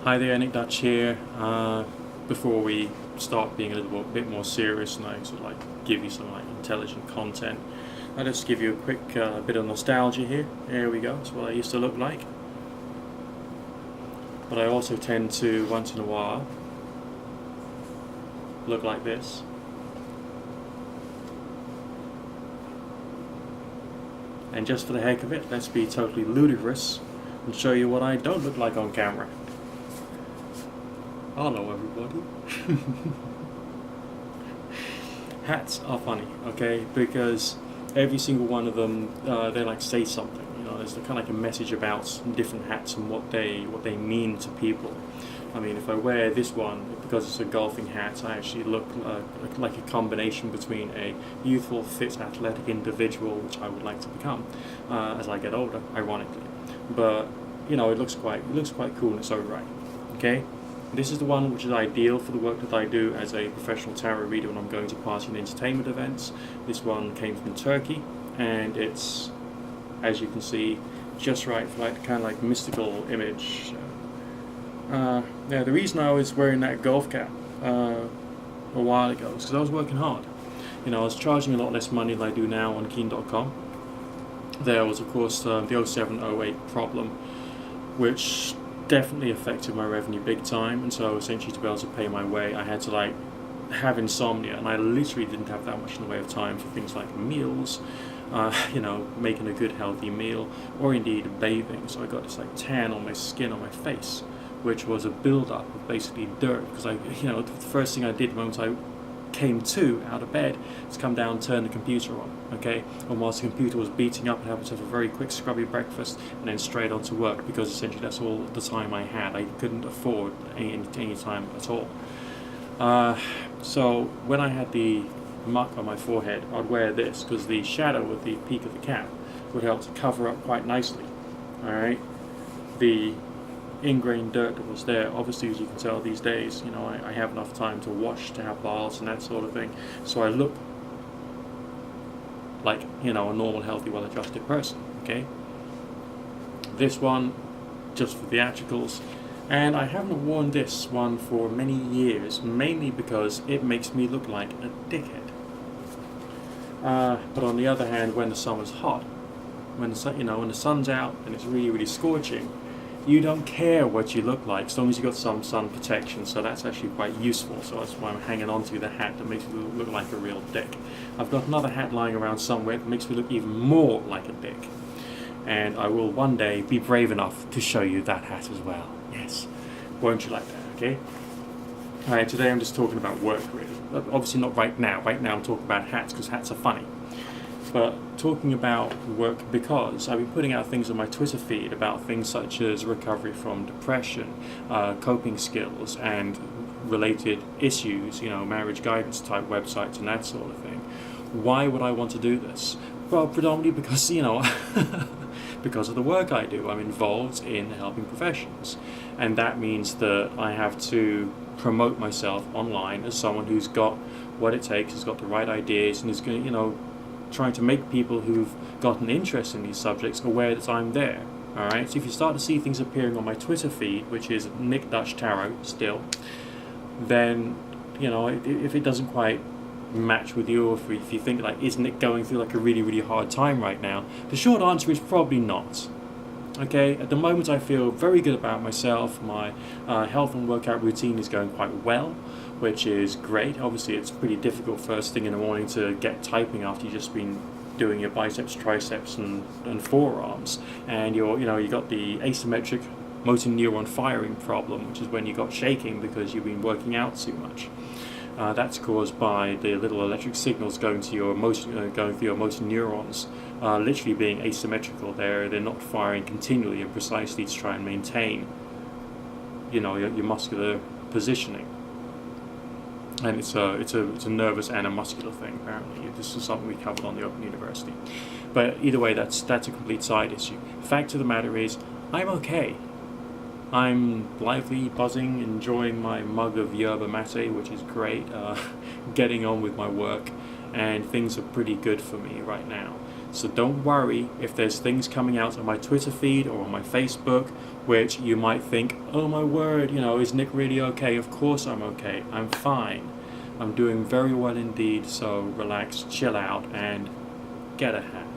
Hi there, Nick Dutch here. Before we start being a little bit more serious and I sort of like give you some like intelligent content, I'll just give you a quick bit of nostalgia here. Here we go. That's what I used to look like. But I also tend to once in a while look like this. And just for the heck of it, let's be totally ludicrous and show you what I don't look like on camera. Hello everybody. Hats are funny, okay? Because every single one of them, they like say something. You know, there's kind of like a message about different hats and what they mean to people. I mean, if I wear this one because it's a golfing hat, I actually look like a combination between a youthful, fit, athletic individual, which I would like to become as I get older, ironically. But you know, it looks quite cool in its own right. Okay. This is the one which is ideal for the work that I do as a professional tarot reader when I'm going to party and entertainment events. This one came from Turkey, and it's, as you can see, just right for like kind of like mystical image. Yeah, the reason I was wearing that golf cap a while ago is because I was working hard. You know, I was charging a lot less money than I do now on Keen.com. There was, of course, the 07-08 problem, which definitely affected my revenue big time, and so essentially to be able to pay my way I had to like have insomnia, and I literally didn't have that much in the way of time for things like meals, you know, making a good healthy meal, or indeed bathing. So I got this like tan on my skin, on my face, which was a build-up of basically dirt, because the first thing I did the moment I came to out of bed is come down and turn the computer on, okay? And whilst the computer was beating up, I had to have a very quick scrubby breakfast and then straight on to work, because essentially that's all the time I had. I couldn't afford any time at all. So when I had the mark on my forehead, I'd wear this because the shadow at the peak of the cap would help to cover up quite nicely. Alright? The ingrained dirt that was there, obviously, as you can tell these days, you know, I have enough time to wash, to have baths and that sort of thing, so I look like, you know, a normal, healthy, well-adjusted person, okay? This one, just for theatricals, and I haven't worn this one for many years, mainly because it makes me look like a dickhead. But on the other hand, when the summer's hot, when the sun, when the sun's out and it's really, really scorching, you don't care what you look like, as long as you've got some sun protection, so that's actually quite useful. So that's why I'm hanging on to the hat that makes me look like a real dick. I've got another hat lying around somewhere that makes me look even more like a dick. And I will one day be brave enough to show you that hat as well. Yes. Won't you like that, okay? Alright, today I'm just talking about work, really. Obviously not right now. Right now I'm talking about hats, because hats are funny. But talking about work, because I've been putting out things on my Twitter feed about things such as recovery from depression, coping skills, and related issues, you know, marriage guidance type websites and that sort of thing. Why would I want to do this? Well, predominantly because, you know, because of the work I do. I'm involved in helping professions, and that means that I have to promote myself online as someone who's got what it takes, has got the right ideas, and is going to, you know, trying to make people who've got an interest in these subjects aware that I'm there. Alright, so if you start to see things appearing on my Twitter feed, which is Nick Dutch Tarot still, then, you know, if it doesn't quite match with you, or if you think like, is Nick going through like a really, really hard time right now, the short answer is probably not. Okay, at the moment I feel very good about myself. My health and workout routine is going quite well, which is great. Obviously it's pretty difficult first thing in the morning to get typing after you've just been doing your biceps, triceps and forearms, and you got the asymmetric motor neuron firing problem, which is when you got shaking because you've been working out too much. That's caused by the little electric signals going through your motor neurons literally being asymmetrical. They're not firing continually and precisely to try and maintain, you know, your muscular positioning. And it's a nervous and a muscular thing, apparently. This is something we covered on the Open University. But either way, that's a complete side issue. Fact of the matter is, I'm okay. I'm lively, buzzing, enjoying my mug of yerba mate, which is great, getting on with my work, and things are pretty good for me right now. So don't worry if there's things coming out on my Twitter feed or on my Facebook which you might think, oh my word, is Nick really okay? Of course I'm okay. I'm fine. I'm doing very well indeed. So relax, chill out, and get a hat.